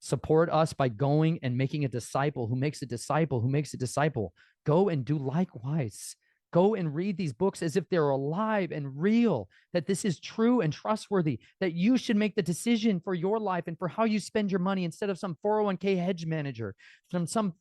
Support us by going and making a disciple who makes a disciple who makes a disciple. Go and do likewise. Go and read these books as if they're alive and real, that this is true and trustworthy, that you should make the decision for your life and for how you spend your money instead of some 401k hedge manager, from some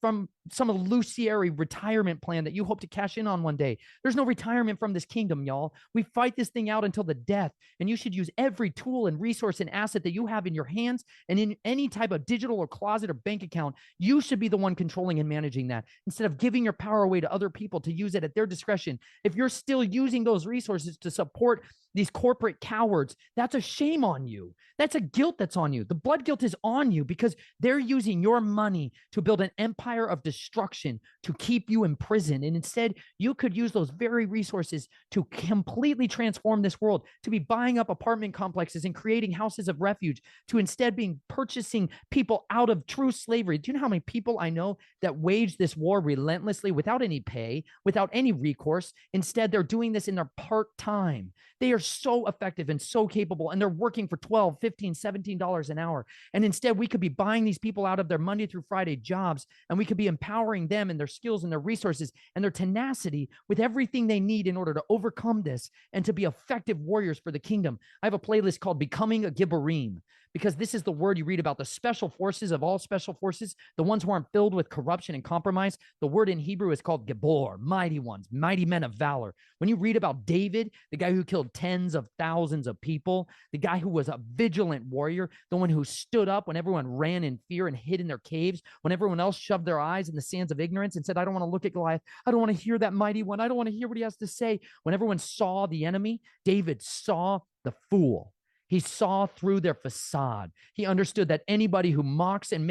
illusory retirement plan that you hope to cash in on one day. There's no retirement from this kingdom, y'all. We fight this thing out until the death, and you should use every tool and resource and asset that you have in your hands and in any type of digital or closet or bank account. You should be the one controlling and managing that instead of giving your power away to other people to use it at their discretion. If you're still using those resources to support these corporate cowards, that's a shame on you. That's a guilt that's on you. The blood guilt is on you because they're using your money to build an empire of destruction to keep you in prison. And instead, you could use those very resources to completely transform this world, to be buying up apartment complexes and creating houses of refuge, to instead being purchasing people out of true slavery. Do you know how many people I know that wage this war relentlessly without any pay, without any recourse? Instead, they're doing this in their part-time. They are so effective and so capable, and they're working for $12, $15, $17 an hour. And instead, we could be buying these people out of their Monday through Friday jobs, and we could be empowering them and their skills and their resources and their tenacity with everything they need in order to overcome this and to be effective warriors for the kingdom. I have a playlist called Becoming a Gibborim, because this is the word you read about the special forces of all special forces, the ones who aren't filled with corruption and compromise. The word in Hebrew is called Gibor, mighty ones, mighty men of valor. When you read about David, the guy who killed tens of thousands of people, the guy who was a vigilant warrior, the one who stood up when everyone ran in fear and hid in their caves, when everyone else shoved their eyes in the sands of ignorance and said, I don't want to look at Goliath. I don't want to hear that mighty one. I don't want to hear what he has to say. When everyone saw the enemy, David saw the fool. He saw through their facade. He understood that anybody who mocks and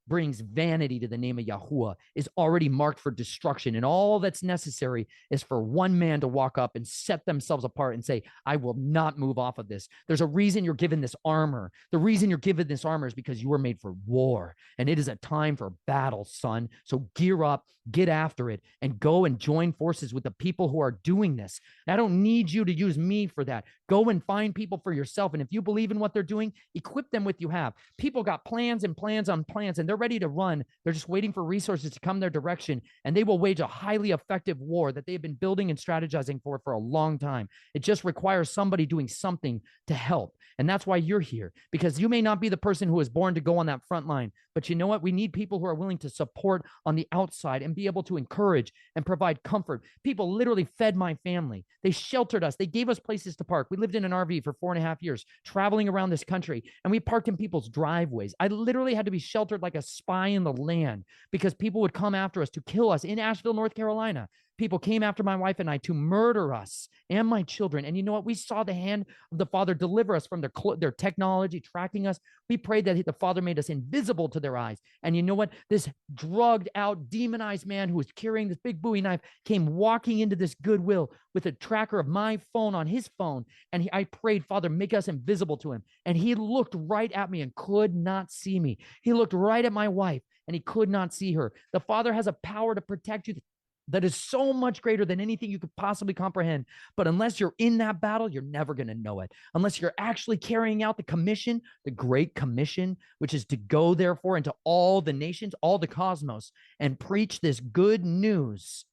brings vanity to the name of Yahuwah is already marked for destruction. And all that's necessary is for one man to walk up and set themselves apart and say, I will not move off of this. There's a reason you're given this armor. The reason you're given this armor is because you were made for war. And it is a time for battle, son. So gear up, get after it, and go and join forces with the people who are doing this. I don't need you to use me for that. Go and find people for yourself. And if you believe in what they're doing, equip them with what you have. People got plans and plans on plans, and they're ready to run. They're just waiting for resources to come their direction, and they will wage a highly effective war that they've been building and strategizing for a long time. It just requires somebody doing something to help. And that's why you're here, because you may not be the person who was born to go on that front line, but you know what? We need people who are willing to support on the outside and be able to encourage and provide comfort. People literally fed my family. They sheltered us. They gave us places to park. We lived in an RV for 4.5 years, traveling around this country, and we parked in people's driveways. I literally had to be sheltered like a spy in the land because people would come after us to kill us in Asheville, North Carolina. People came after my wife and I to murder us and my children. And you know what? We saw the hand of the Father deliver us from their technology tracking us. We prayed that the Father made us invisible to their eyes. And you know what? This drugged out, demonized man who was carrying this big Bowie knife came walking into this Goodwill with a tracker of my phone on his phone. And I prayed, Father, make us invisible to him. And he looked right at me and could not see me. He looked right at my wife and he could not see her. The Father has a power to protect you that is so much greater than anything you could possibly comprehend. But unless you're in that battle, you're never going to know it. Unless you're actually carrying out the commission, the Great Commission, which is to go, therefore, into all the nations, all the cosmos, and preach this good news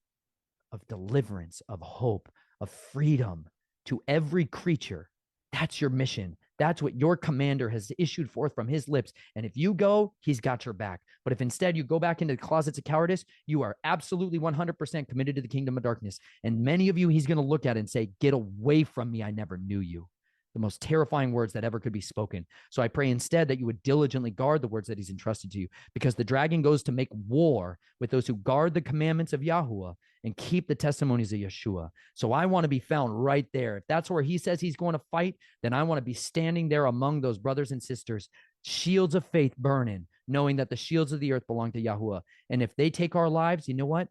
of deliverance, of hope, of freedom to every creature. That's your mission. That's what your commander has issued forth from his lips. And if you go, he's got your back. But if instead you go back into the closets of cowardice, you are absolutely 100% committed to the kingdom of darkness. And many of you, he's going to look at and say, get away from me. I never knew you. The most terrifying words that ever could be spoken. So I pray instead that you would diligently guard the words that he's entrusted to you, because the dragon goes to make war with those who guard the commandments of Yahuwah and keep the testimonies of Yeshua. So I want to be found right there. If that's where he says he's going to fight, then I want to be standing there among those brothers and sisters, shields of faith burning, knowing that the shields of the earth belong to Yahuwah. And if they take our lives, you know what?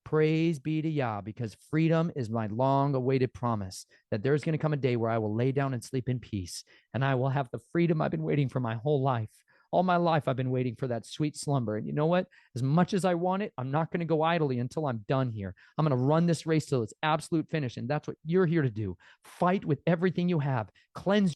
Praise be to Yah, because freedom is my long-awaited promise that there's going to come a day where I will lay down and sleep in peace, and I will have the freedom I've been waiting for my whole life. All my life, I've been waiting for that sweet slumber. And you know what? As much as I want it, I'm not going to go idly until I'm done here. I'm going to run this race till it's absolute finish, and that's what you're here to do. Fight with everything you have. Cleanse